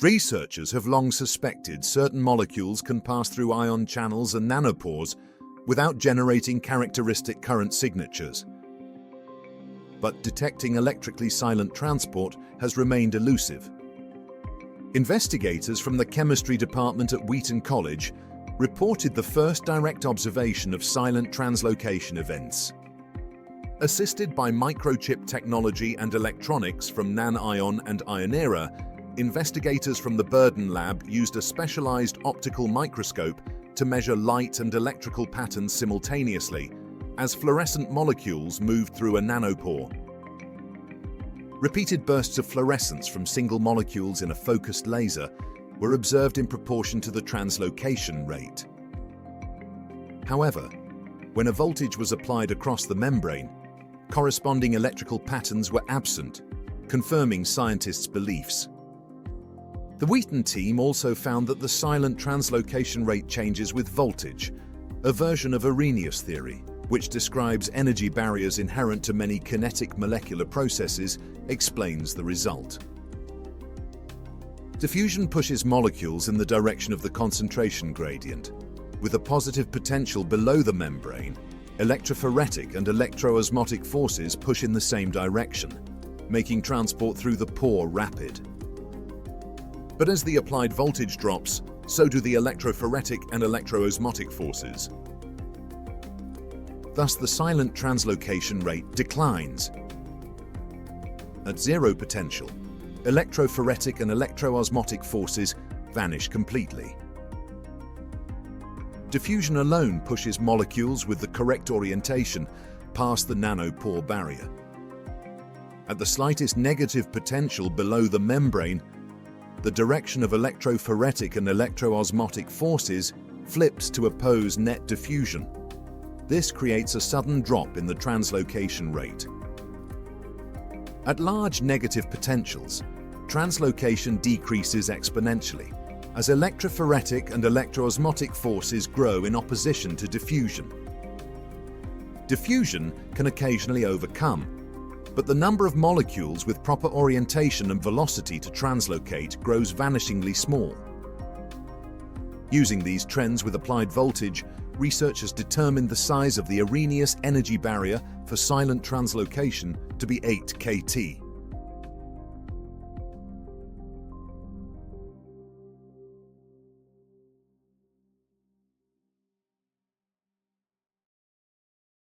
Researchers have long suspected certain molecules can pass through ion channels and nanopores without generating characteristic current signatures. But detecting electrically silent transport has remained elusive. Investigators from the chemistry department at Wheaton College reported the first direct observation of silent translocation events. Assisted by microchip technology and electronics from NanIon and Ionera, investigators from the Burden lab used a specialized optical microscope to measure light and electrical patterns simultaneously as fluorescent molecules moved through a nanopore. Repeated bursts of fluorescence from single molecules in a focused laser were observed in proportion to the translocation rate. However, when a voltage was applied across the membrane, corresponding electrical patterns were absent, confirming scientists' beliefs. The Wheaton team also found that the silent translocation rate changes with voltage, a version of Arrhenius theory, which describes energy barriers inherent to many kinetic molecular processes, explains the result. Diffusion pushes molecules in the direction of the concentration gradient. With a positive potential below the membrane, electrophoretic and electroosmotic forces push in the same direction, making transport through the pore rapid. But as the applied voltage drops, so do the electrophoretic and electroosmotic forces. Thus, the silent translocation rate declines. At zero potential, electrophoretic and electroosmotic forces vanish completely. Diffusion alone pushes molecules with the correct orientation past the nanopore barrier. At the slightest negative potential below the membrane, the direction of electrophoretic and electroosmotic forces flips to oppose net diffusion. This creates a sudden drop in the translocation rate. At large negative potentials, translocation decreases exponentially as electrophoretic and electroosmotic forces grow in opposition to diffusion. Diffusion can occasionally overcome, but the number of molecules with proper orientation and velocity to translocate grows vanishingly small. Using these trends with applied voltage, researchers determined the size of the Arrhenius energy barrier for silent translocation to be 8 kT.